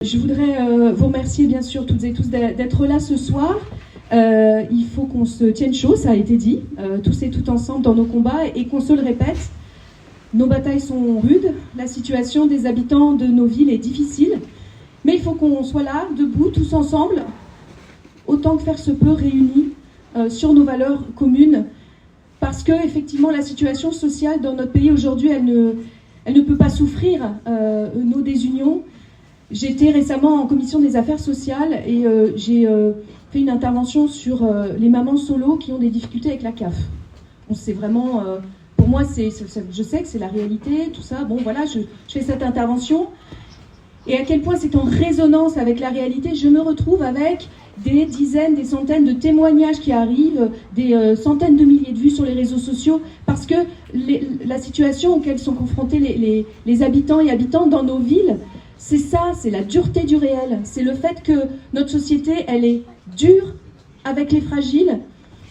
Je voudrais vous remercier bien sûr toutes et tous d'être là ce soir. Il faut qu'on se tienne chaud, ça a été dit, tous et toutes ensemble dans nos combats et qu'on se le répète. Nos batailles sont rudes, la situation des habitants de nos villes est difficile, mais il faut qu'on soit là, debout, tous ensemble, autant que faire se peut, réunis sur nos valeurs communes, parce que effectivement la situation sociale dans notre pays aujourd'hui, elle ne peut pas souffrir nos désunions. J'étais récemment en commission des affaires sociales et j'ai fait une intervention sur les mamans solo qui ont des difficultés avec la CAF. Bon, c'est vraiment, pour moi, je sais que c'est la réalité, tout ça. Bon, voilà, je fais cette intervention. Et à quel point c'est en résonance avec la réalité, je me retrouve avec des dizaines, des centaines de témoignages qui arrivent, des centaines de milliers de vues sur les réseaux sociaux, parce que la situation auquel sont confrontés les habitants et habitantes dans nos villes, c'est ça, c'est la dureté du réel. C'est le fait que notre société, elle est dure avec les fragiles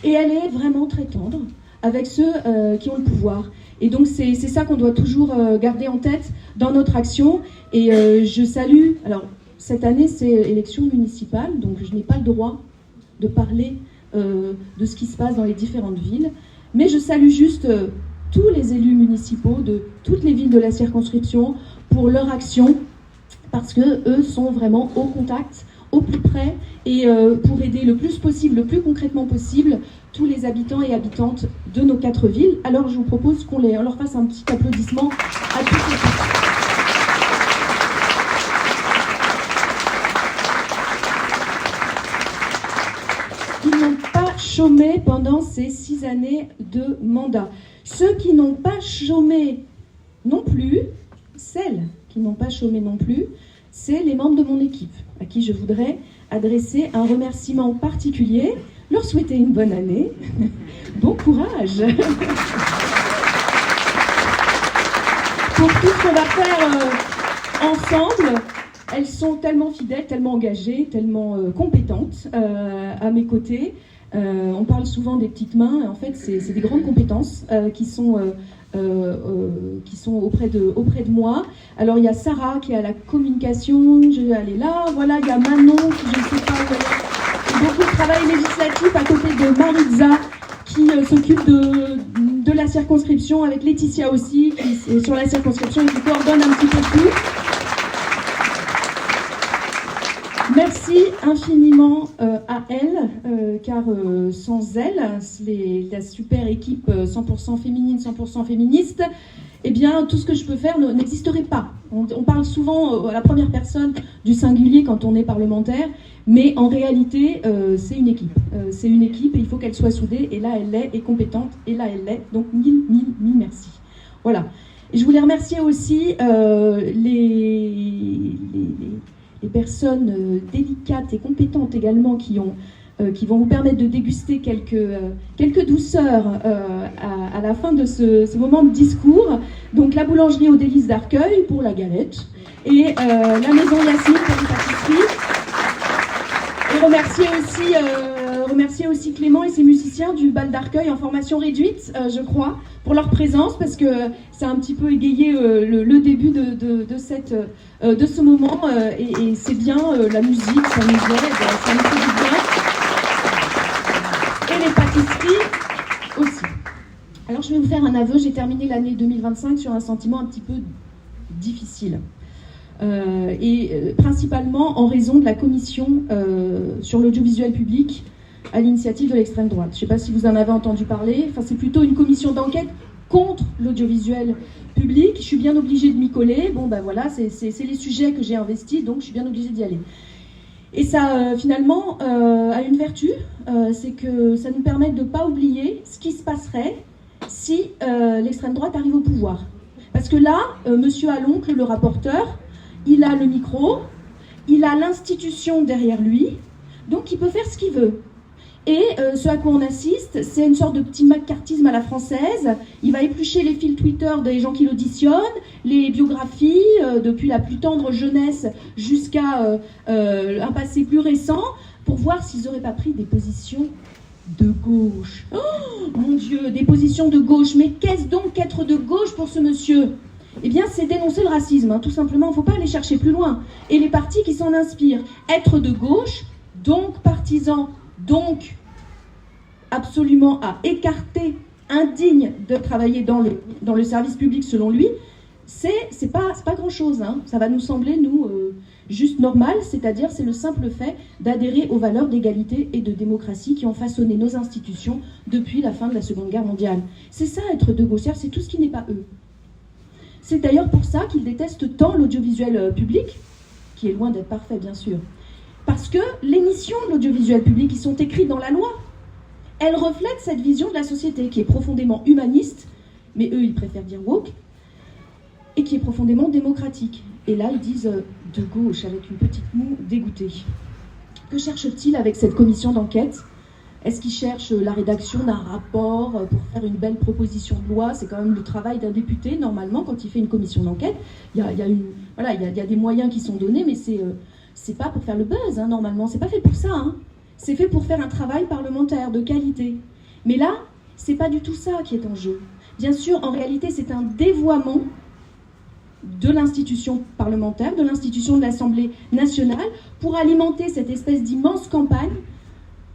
et elle est vraiment très tendre avec ceux qui ont le pouvoir. Et donc c'est ça qu'on doit toujours garder en tête dans notre action. Et je salue, alors cette année c'est élection municipale, donc je n'ai pas le droit de parler de ce qui se passe dans les différentes villes, mais je salue juste tous les élus municipaux de toutes les villes de la circonscription pour leur action, parce qu'eux sont vraiment au contact, au plus près, et pour aider le plus possible, le plus concrètement possible, tous les habitants et habitantes de nos 4 villes. Alors je vous propose qu'on leur fasse un petit applaudissement à tous et tous. Ils n'ont pas chômé pendant ces 6 années de mandat. Ceux qui n'ont pas chômé non plus, celles qui n'ont pas chômé non plus, c'est les membres de mon équipe, à qui je voudrais adresser un remerciement particulier, leur souhaiter une bonne année, bon courage pour tout ce qu'on va faire ensemble. Elles sont tellement fidèles, tellement engagées, tellement compétentes à mes côtés. On parle souvent des petites mains, en fait c'est des grandes compétences qui sont auprès de moi. Alors il y a Sarah qui est à la communication, elle est là, voilà, il y a Manon qui je ne sais pas où elle est, beaucoup de travail législatif à côté de Maritza qui s'occupe de la circonscription, avec Laetitia aussi qui est sur la circonscription et qui coordonne un petit peu tout. Merci infiniment à elle, car sans elle, la super équipe 100% féminine, 100% féministe, eh bien tout ce que je peux faire n'existerait pas. On parle souvent à la première personne du singulier quand on est parlementaire, mais en réalité c'est une équipe. C'est une équipe et il faut qu'elle soit soudée, et là elle l'est, et compétente, et là elle l'est. Donc mille merci. Voilà. Et je voulais remercier aussi les personnes délicates et compétentes également qui vont vous permettre de déguster quelques douceurs à la fin de ce moment de discours. Donc la boulangerie aux délices d'Arcueil pour la galette et la maison Yasmine pour les pâtisseries. Et remercier aussi Clément et ses musiciens du bal d'Arcueil en formation réduite, je crois, pour leur présence, parce que ça a un petit peu égayé le début de ce moment, et c'est bien, la musique, ça nous aide, ça nous fait du bien. Et les pâtisseries aussi. Alors je vais vous faire un aveu, j'ai terminé l'année 2025 sur un sentiment un petit peu difficile. Principalement en raison de la commission sur l'audiovisuel public à l'initiative de l'extrême droite. Je ne sais pas si vous en avez entendu parler. Enfin, c'est plutôt une commission d'enquête contre l'audiovisuel public. Je suis bien obligée de m'y coller. Bon, ben voilà, c'est les sujets que j'ai investis, donc je suis bien obligée d'y aller. Et ça, finalement, a une vertu, c'est que ça nous permet de ne pas oublier ce qui se passerait si l'extrême droite arrive au pouvoir. Parce que là, monsieur Aloncle, le rapporteur, il a le micro, il a l'institution derrière lui, donc il peut faire ce qu'il veut. Et ce à quoi on assiste, c'est une sorte de petit macartisme à la française. Il va éplucher les fils Twitter des gens qui l'auditionnent, les biographies, depuis la plus tendre jeunesse jusqu'à un passé plus récent, pour voir s'ils n'auraient pas pris des positions de gauche. Oh mon Dieu, des positions de gauche. Mais qu'est-ce donc qu'être de gauche pour ce monsieur ? Eh bien, c'est dénoncer le racisme, hein, tout simplement. Il ne faut pas aller chercher plus loin. Et les partis qui s'en inspirent, être de gauche, donc partisan, donc absolument à écarter, indigne de travailler dans le service public selon lui, c'est pas grand-chose. Hein. Ça va nous sembler, nous, juste normal, c'est-à-dire c'est le simple fait d'adhérer aux valeurs d'égalité et de démocratie qui ont façonné nos institutions depuis la fin de la Seconde Guerre mondiale. C'est ça, être de gauchère, c'est tout ce qui n'est pas eux. C'est d'ailleurs pour ça qu'ils détestent tant l'audiovisuel public, qui est loin d'être parfait, bien sûr. Parce que les missions de l'audiovisuel public, qui sont écrites dans la loi, elles reflètent cette vision de la société qui est profondément humaniste, mais eux, ils préfèrent dire woke, et qui est profondément démocratique. Et là, ils disent de gauche, avec une petite moue dégoûtée. Que cherche-t-il avec cette commission d'enquête ? Est-ce qu'il cherche la rédaction d'un rapport pour faire une belle proposition de loi ? C'est quand même le travail d'un député, normalement, quand il fait une commission d'enquête. Il y a des moyens qui sont donnés, mais c'est pas pour faire le buzz, hein, normalement. C'est pas fait pour ça. Hein. C'est fait pour faire un travail parlementaire de qualité. Mais là, c'est pas du tout ça qui est en jeu. Bien sûr, en réalité, c'est un dévoiement de l'institution parlementaire, de l'institution de l'Assemblée nationale, pour alimenter cette espèce d'immense campagne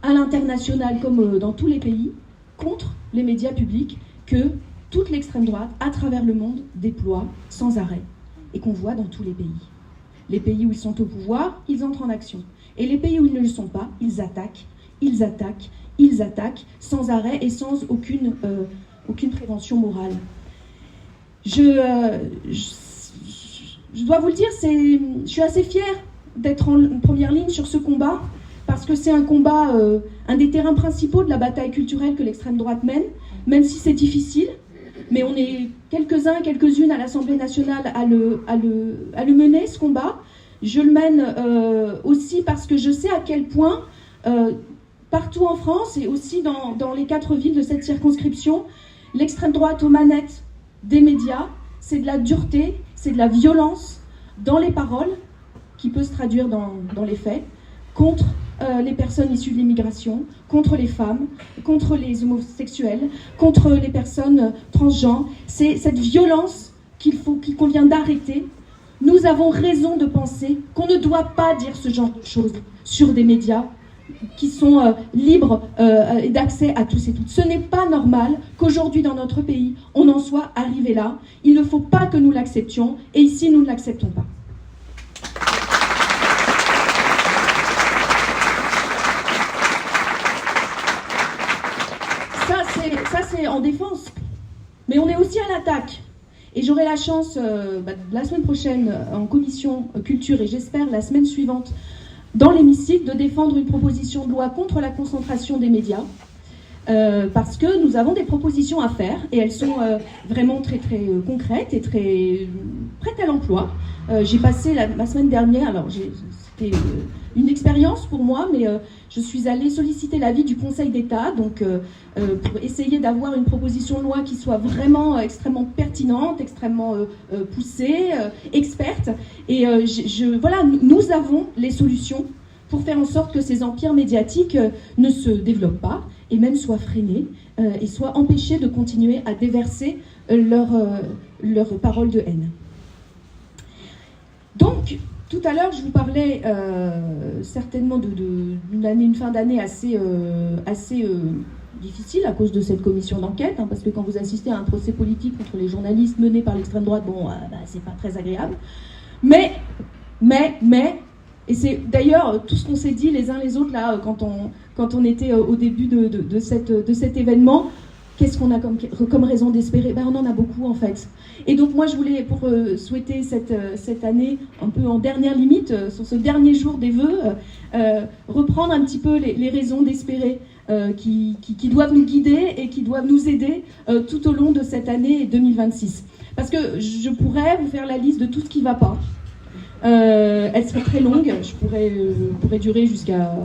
à l'international, comme dans tous les pays, contre les médias publics que toute l'extrême droite, à travers le monde, déploie sans arrêt, et qu'on voit dans tous les pays. Les pays où ils sont au pouvoir, ils entrent en action. Et les pays où ils ne le sont pas, ils attaquent, ils attaquent, ils attaquent, sans arrêt et sans aucune prévention morale. Je dois vous le dire, je suis assez fière d'être en première ligne sur ce combat, parce que c'est un combat, un des terrains principaux de la bataille culturelle que l'extrême droite mène, même si c'est difficile, mais on est quelques-uns, quelques-unes à l'Assemblée nationale à le mener, ce combat. Je le mène aussi parce que je sais à quel point, partout en France et aussi dans les 4 villes de cette circonscription, l'extrême droite aux manettes des médias, c'est de la dureté, c'est de la violence dans les paroles, qui peut se traduire dans les faits, contre les personnes issues de l'immigration, contre les femmes, contre les homosexuels, contre les personnes transgenres. C'est cette violence qu'il convient d'arrêter. Nous avons raison de penser qu'on ne doit pas dire ce genre de choses sur des médias qui sont libres d'accès à tous et toutes. Ce n'est pas normal qu'aujourd'hui dans notre pays, on en soit arrivé là. Il ne faut pas que nous l'acceptions, et ici nous ne l'acceptons pas. Ça c'est en défense, mais on est aussi à l'attaque. Et j'aurai la chance, la semaine prochaine, en commission culture, et j'espère la semaine suivante, dans l'hémicycle, de défendre une proposition de loi contre la concentration des médias, parce que nous avons des propositions à faire, et elles sont vraiment très très concrètes et très prêtes à l'emploi. J'ai passé la semaine dernière, alors c'était une expérience pour moi, mais je suis allée solliciter l'avis du Conseil d'État, donc pour essayer d'avoir une proposition de loi qui soit vraiment extrêmement pertinente, extrêmement poussée, experte. Et voilà, nous avons les solutions pour faire en sorte que ces empires médiatiques ne se développent pas, et même soient freinés, et soient empêchés de continuer à déverser leurs paroles de haine. Donc, tout à l'heure, je vous parlais certainement d'une fin d'année assez difficile à cause de cette commission d'enquête, hein, parce que quand vous assistez à un procès politique contre les journalistes mené par l'extrême droite, c'est pas très agréable. Mais, et c'est d'ailleurs tout ce qu'on s'est dit les uns les autres là quand on était au début de cet événement. Qu'est-ce qu'on a comme raison d'espérer ? On en a beaucoup en fait. Et donc moi je voulais, pour souhaiter cette année un peu en dernière limite, sur ce dernier jour des vœux, reprendre un petit peu les raisons d'espérer qui doivent nous guider et qui doivent nous aider tout au long de cette année 2026. Parce que je pourrais vous faire la liste de tout ce qui ne va pas. Elle serait très longue, je pourrais durer jusqu'à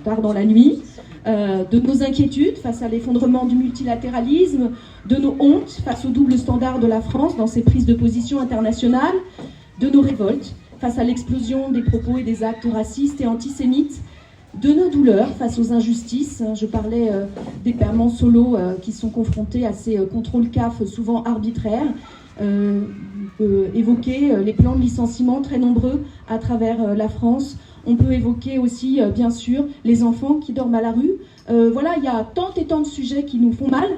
tard dans la nuit. De nos inquiétudes face à l'effondrement du multilatéralisme, de nos hontes face au double standard de la France dans ses prises de position internationales, de nos révoltes face à l'explosion des propos et des actes racistes et antisémites, de nos douleurs face aux injustices. Je parlais des paiements solos qui sont confrontés à ces contrôles CAF souvent arbitraires, évoquer les plans de licenciement très nombreux à travers la France. On peut évoquer aussi, bien sûr, les enfants qui dorment à la rue. Voilà, il y a tant et tant de sujets qui nous font mal.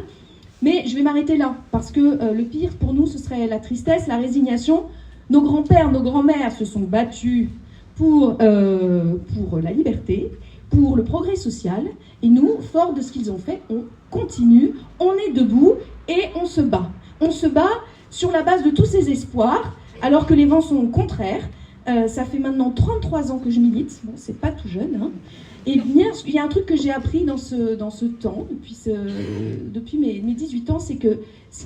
Mais je vais m'arrêter là, parce que le pire pour nous, ce serait la tristesse, la résignation. Nos grands-pères, nos grands-mères se sont battus pour la liberté, pour le progrès social. Et nous, forts de ce qu'ils ont fait, on continue, on est debout et on se bat. On se bat sur la base de tous ces espoirs, alors que les vents sont contraires. Ça fait maintenant 33 ans que je milite. Bon, c'est pas tout jeune, hein. Et bien, il y a un truc que j'ai appris dans ce temps, depuis mes 18 ans, c'est que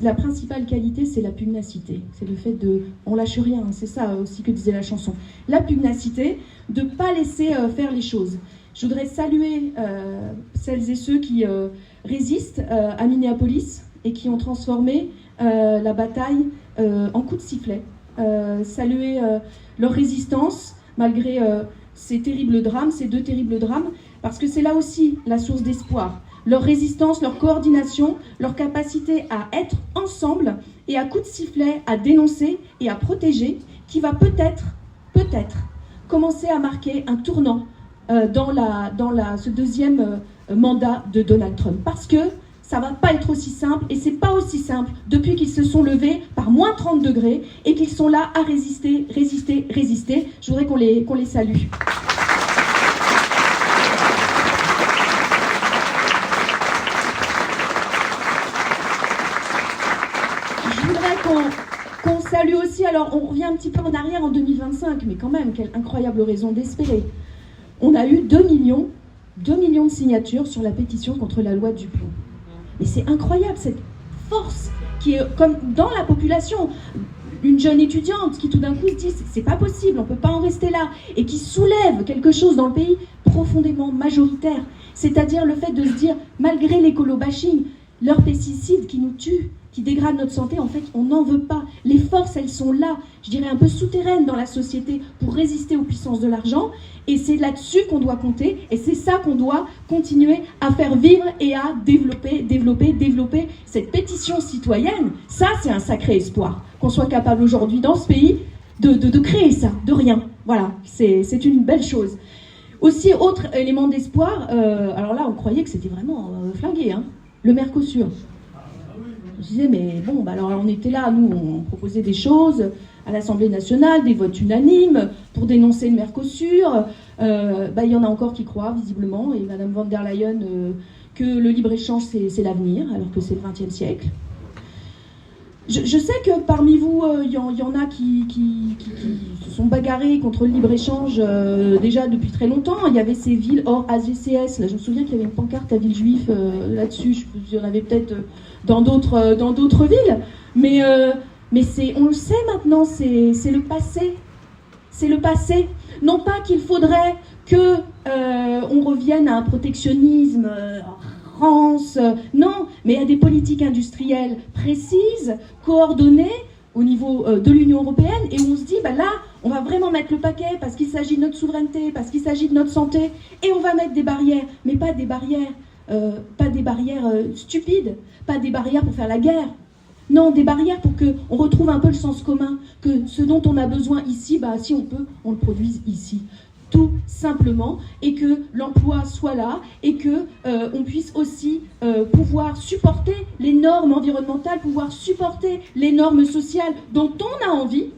la principale qualité, c'est la pugnacité. C'est le fait de... On lâche rien, hein, c'est ça aussi que disait la chanson. La pugnacité, de ne pas laisser faire les choses. Je voudrais saluer celles et ceux qui résistent à Minneapolis et qui ont transformé la bataille en coup de sifflet. Saluer leur résistance malgré... ces terribles drames, ces 2 terribles drames, parce que c'est là aussi la source d'espoir. Leur résistance, leur coordination, leur capacité à être ensemble et à coups de sifflet, à dénoncer et à protéger, qui va peut-être commencer à marquer un tournant dans ce deuxième mandat de Donald Trump. Parce que ça va pas être aussi simple, et c'est pas aussi simple depuis qu'ils se sont levés par moins 30 degrés et qu'ils sont là à résister. Je voudrais qu'on les salue. Je voudrais qu'on salue aussi, alors on revient un petit peu en arrière en 2025, mais quand même, quelle incroyable raison d'espérer. On a eu 2 millions de signatures sur la pétition contre la loi Duplon. Et c'est incroyable, cette force qui est comme dans la population. Une jeune étudiante qui tout d'un coup se dit c'est pas possible, on peut pas en rester là, et qui soulève quelque chose dans le pays profondément majoritaire. C'est-à-dire le fait de se dire, malgré l'écolo-bashing, leurs pesticides qui nous tuent, qui dégradent notre santé, en fait, on n'en veut pas. Les forces, elles sont là, je dirais un peu souterraines dans la société pour résister aux puissances de l'argent. Et c'est là-dessus qu'on doit compter, et c'est ça qu'on doit continuer à faire vivre et à développer cette pétition citoyenne. Ça, c'est un sacré espoir, qu'on soit capable aujourd'hui dans ce pays de créer ça, de rien. Voilà, c'est une belle chose. Aussi, autre élément d'espoir, alors là, on croyait que c'était vraiment flingué, hein, le Mercosur. Je disais, mais bon, bah alors on était là, nous, on proposait des choses à l'Assemblée nationale, des votes unanimes pour dénoncer le Mercosur. Il y en a encore qui croient, visiblement, et Madame von der Leyen, que le libre-échange, c'est l'avenir, alors que c'est le XXe siècle. Je sais que parmi vous, il y en a qui se sont bagarrés contre le libre-échange déjà depuis très longtemps. Il y avait ces villes hors AGCS. Là, je me souviens qu'il y avait une pancarte à Villejuif là-dessus. Il y en avait peut-être dans d'autres villes. Mais on le sait maintenant, c'est le passé. C'est le passé. Non pas qu'il faudrait que on revienne à un protectionnisme non, mais à des politiques industrielles précises, coordonnées au niveau de l'Union européenne, et où on se dit, là, on va vraiment mettre le paquet parce qu'il s'agit de notre souveraineté, parce qu'il s'agit de notre santé, et on va mettre des barrières, mais pas des barrières stupides, pas des barrières pour faire la guerre. Non, des barrières pour qu'on retrouve un peu le sens commun, que ce dont on a besoin ici, si on peut, on le produise ici. Tout simplement, et que l'emploi soit là, et que on puisse aussi pouvoir supporter les normes environnementales, pouvoir supporter les normes sociales dont on a envie,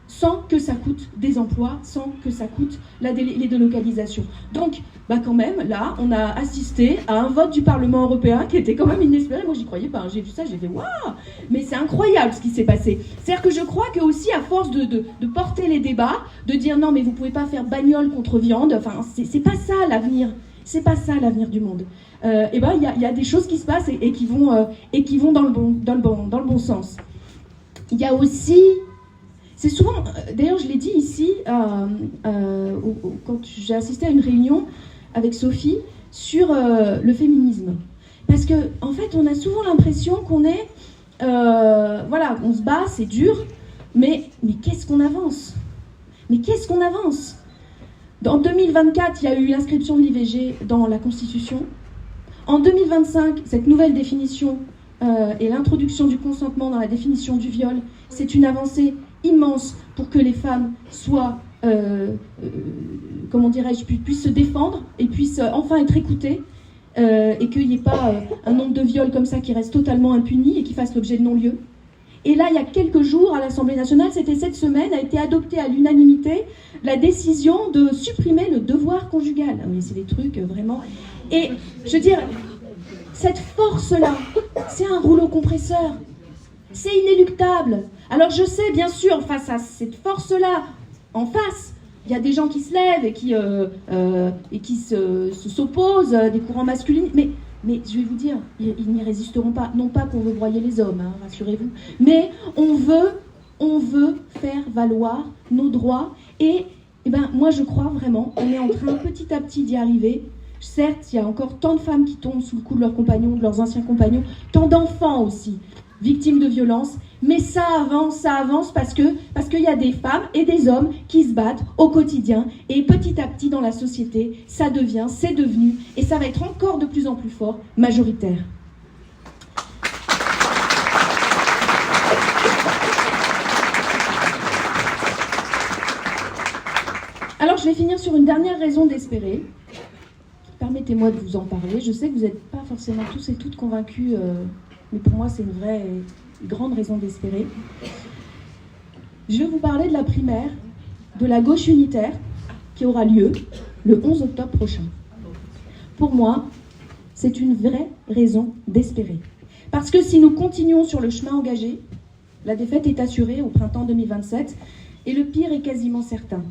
sans que ça coûte des emplois, sans que ça coûte les délocalisations. Donc, quand même, là, on a assisté à un vote du Parlement européen qui était quand même inespéré. Moi, j'y croyais pas. J'ai vu ça, j'ai fait waouh! Mais c'est incroyable ce qui s'est passé. C'est-à-dire que je crois que aussi, à force de porter les débats, de dire non, mais vous pouvez pas faire bagnole contre viande. Enfin, c'est pas ça l'avenir. C'est pas ça l'avenir du monde. Il y a des choses qui se passent et qui vont dans le bon sens. Il y a aussi... C'est souvent, d'ailleurs je l'ai dit ici, quand j'ai assisté à une réunion avec Sophie sur le féminisme. Parce qu'en fait, on a souvent l'impression qu'on est, on se bat, c'est dur, mais qu'est-ce qu'on avance ? Mais qu'est-ce qu'on avance ? En 2024, il y a eu l'inscription de l'IVG dans la Constitution. En 2025, cette nouvelle définition et l'introduction du consentement dans la définition du viol, c'est une avancée immense pour que les femmes soient, comment dirais-je, puissent se défendre et puissent enfin être écoutées, et qu'il n'y ait pas un nombre de viols comme ça qui reste totalement impuni et qui fasse l'objet de non-lieu. Et là, il y a quelques jours, à l'Assemblée nationale, c'était cette semaine, a été adoptée à l'unanimité la décision de supprimer le devoir conjugal. Ah oui, c'est des trucs vraiment... Et je veux dire, cette force-là, c'est un rouleau compresseur. C'est inéluctable. Alors je sais, bien sûr, face à cette force-là, en face, il y a des gens qui se lèvent et qui s'opposent, des courants masculins. Mais je vais vous dire, ils n'y résisteront pas. Non pas qu'on veut broyer les hommes, hein, rassurez-vous. Mais on veut faire valoir nos droits. Et moi, je crois vraiment, on est en train petit à petit d'y arriver. Certes, il y a encore tant de femmes qui tombent sous le coup de leurs compagnons, de leurs anciens compagnons, tant d'enfants aussi, victimes de violences. Mais ça avance parce qu'il y a des femmes et des hommes qui se battent au quotidien. Et petit à petit dans la société, c'est devenu, et ça va être encore de plus en plus fort, majoritaire. Alors je vais finir sur une dernière raison d'espérer. Permettez-moi de vous en parler. Je sais que vous n'êtes pas forcément tous et toutes convaincus, mais pour moi c'est une vraie... grande raison d'espérer. Je vais vous parler de la primaire de la gauche unitaire qui aura lieu le 11 octobre prochain. Pour moi, c'est une vraie raison d'espérer. Parce que si nous continuons sur le chemin engagé, la défaite est assurée au printemps 2027 et le pire est quasiment certain.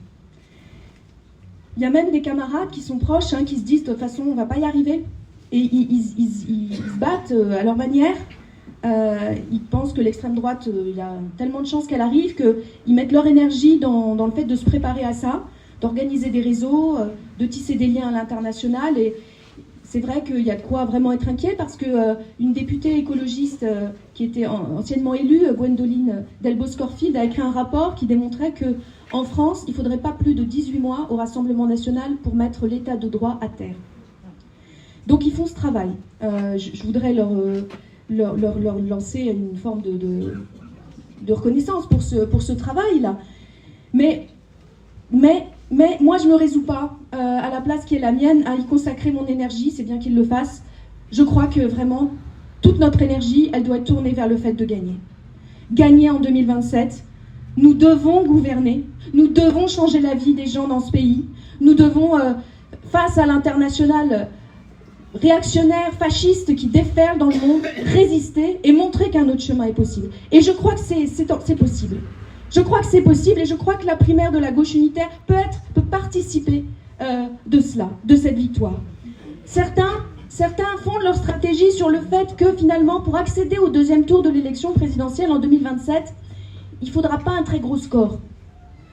Il y a même des camarades qui sont proches, qui se disent de toute façon on ne va pas y arriver. Et ils se battent à leur manière. Ils pensent que l'extrême droite, il y a tellement de chances qu'elle arrive qu'ils mettent leur énergie dans le fait de se préparer à ça, d'organiser des réseaux, de tisser des liens à l'international. Et c'est vrai qu'il y a de quoi vraiment être inquiet parce qu'une députée écologiste qui était anciennement élue, Gwendoline Delbos-Corfield, a écrit un rapport qui démontrait qu'en France, il ne faudrait pas plus de 18 mois au Rassemblement national pour mettre l'état de droit à terre. Donc ils font ce travail. Je voudrais leur lancer une forme de reconnaissance pour ce travail-là. Mais moi, je ne me résous pas, à la place qui est la mienne, à y consacrer mon énergie, c'est bien qu'il le fasse. Je crois que vraiment, toute notre énergie, elle doit être tournée vers le fait de gagner. Gagner en 2027, nous devons gouverner, nous devons changer la vie des gens dans ce pays, nous devons, face à l'international réactionnaires, fascistes qui déferlent dans le monde, résister et montrer qu'un autre chemin est possible. Et je crois que c'est possible. Je crois que c'est possible et je crois que la primaire de la gauche unitaire peut participer de cela, de cette victoire. Certains fondent leur stratégie sur le fait que finalement, pour accéder au deuxième tour de l'élection présidentielle en 2027, il ne faudra pas un très gros score.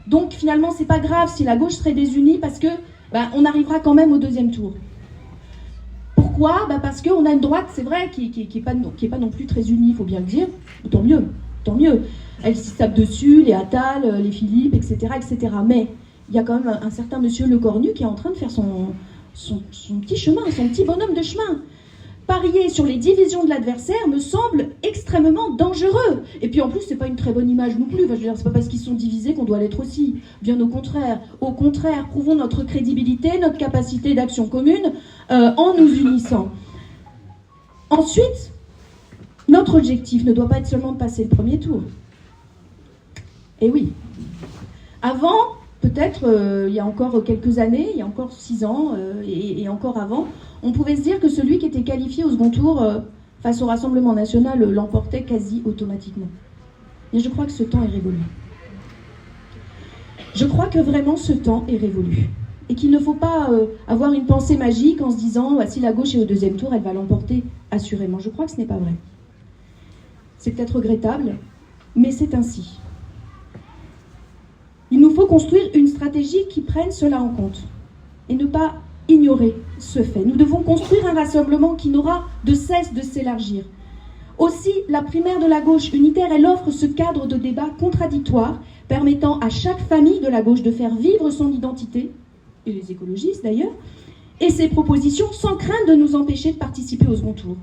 Donc finalement, c'est pas grave si la gauche serait désunie parce que on arrivera quand même au deuxième tour. Pourquoi ? Parce qu'on a une droite, c'est vrai, qui est pas non plus très unie, il faut bien le dire. Tant mieux. Elle s'y tape dessus, les Attal, les Philippe, etc., etc. Mais il y a quand même un certain monsieur Le Cornu qui est en train de faire son petit chemin, son petit bonhomme de chemin. Parier sur les divisions de l'adversaire me semble extrêmement dangereux. Et puis en plus, c'est pas une très bonne image non plus. Enfin, je veux dire, c'est pas parce qu'ils sont divisés qu'on doit l'être aussi. Bien au contraire. Au contraire, prouvons notre crédibilité, notre capacité d'action commune en nous unissant. Ensuite, notre objectif ne doit pas être seulement de passer le premier tour. Eh oui. Avant, peut-être, il y a encore quelques années, il y a encore 6 ans et encore avant, on pouvait se dire que celui qui était qualifié au second tour face au Rassemblement national l'emportait quasi automatiquement. Et je crois que ce temps est révolu. Je crois que vraiment ce temps est révolu. Et qu'il ne faut pas avoir une pensée magique en se disant si la gauche est au deuxième tour, elle va l'emporter assurément. Je crois que ce n'est pas vrai. C'est peut-être regrettable, mais c'est ainsi. Il nous faut construire une stratégie qui prenne cela en compte et ne pas ignorer ce fait. Nous devons construire un rassemblement qui n'aura de cesse de s'élargir. Aussi, la primaire de la gauche unitaire, elle offre ce cadre de débat contradictoire permettant à chaque famille de la gauche de faire vivre son identité, et les écologistes d'ailleurs, et ses propositions sans crainte de nous empêcher de participer au second tour.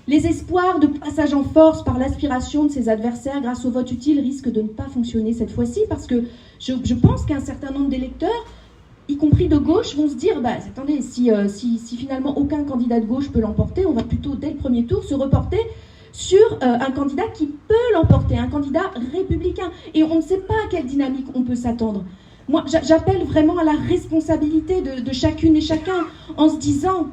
Les espoirs de passage en force par l'aspiration de ses adversaires grâce au vote utile risquent de ne pas fonctionner cette fois-ci, parce que je pense qu'un certain nombre d'électeurs, y compris de gauche, vont se dire attendez, si finalement aucun candidat de gauche peut l'emporter, on va plutôt dès le premier tour se reporter sur un candidat qui peut l'emporter, un candidat républicain. Et on ne sait pas à quelle dynamique on peut s'attendre. Moi, j'appelle vraiment à la responsabilité de chacune et chacun, en se disant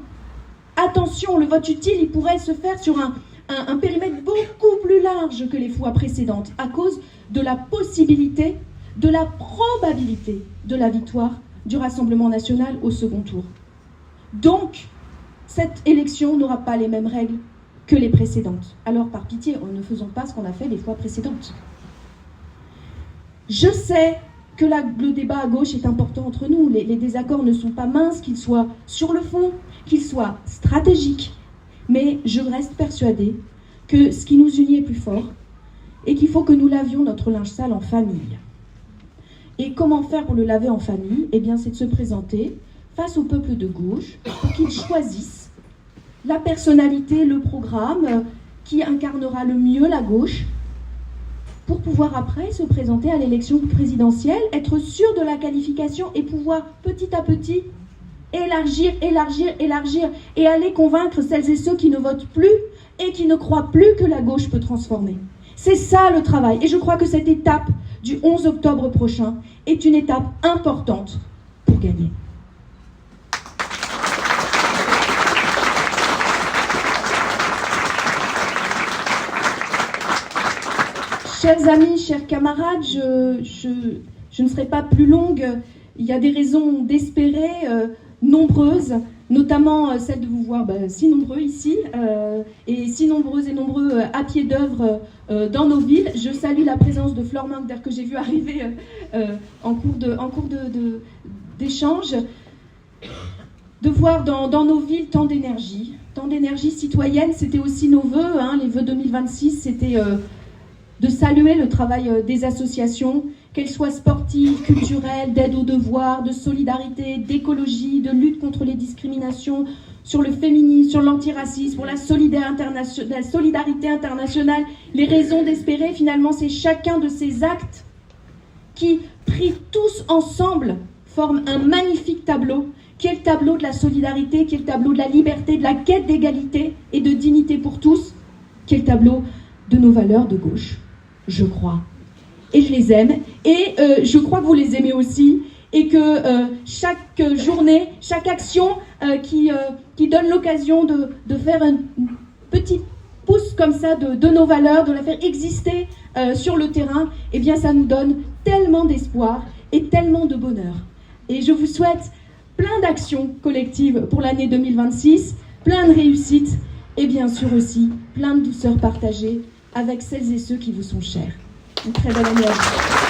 attention, le vote utile, il pourrait se faire sur un périmètre beaucoup plus large que les fois précédentes, à cause de la possibilité, de la probabilité de la victoire du Rassemblement national au second tour. Donc, cette élection n'aura pas les mêmes règles que les précédentes. Alors, par pitié, ne faisons pas ce qu'on a fait les fois précédentes. Je sais que le débat à gauche est important entre nous. Les désaccords ne sont pas minces, qu'ils soient sur le fond, qu'ils soient stratégiques. Mais je reste persuadée que ce qui nous unit est plus fort et qu'il faut que nous lavions notre linge sale en famille. Et comment faire pour le laver en famille ? Eh bien, c'est de se présenter face au peuple de gauche pour qu'ils choisissent la personnalité, le programme qui incarnera le mieux la gauche, pour pouvoir après se présenter à l'élection présidentielle, être sûr de la qualification et pouvoir petit à petit élargir et aller convaincre celles et ceux qui ne votent plus et qui ne croient plus que la gauche peut transformer. C'est ça le travail. Et je crois que cette étape du 11 octobre prochain est une étape importante pour gagner. Chers amis, chers camarades, je ne serai pas plus longue. Il y a des raisons d'espérer, nombreuses, notamment celle de vous voir si nombreux ici, et si nombreuses et nombreux à pied d'œuvre dans nos villes. Je salue la présence de Flore Munkder que j'ai vu arriver en cours d'échange. De voir dans nos villes tant d'énergie citoyenne. C'était aussi nos vœux, les vœux 2026, c'était de saluer le travail des associations, qu'elles soient sportives, culturelles, d'aide aux devoirs, de solidarité, d'écologie, de lutte contre les discriminations, sur le féminisme, sur l'antiracisme, pour la solidarité internationale. Les raisons d'espérer, finalement, c'est chacun de ces actes qui, pris tous ensemble, forment un magnifique tableau, qui est le tableau de la solidarité, qui est le tableau de la liberté, de la quête d'égalité et de dignité pour tous, qui est le tableau de nos valeurs de gauche, je crois. Et je les aime, et je crois que vous les aimez aussi, et que chaque journée, chaque action qui donne l'occasion de faire un petit pouce comme ça de nos valeurs, de la faire exister sur le terrain, eh bien ça nous donne tellement d'espoir et tellement de bonheur. Et je vous souhaite plein d'actions collectives pour l'année 2026, plein de réussites, et bien sûr aussi plein de douceur partagée avec celles et ceux qui vous sont chers. Une très belle année à vous.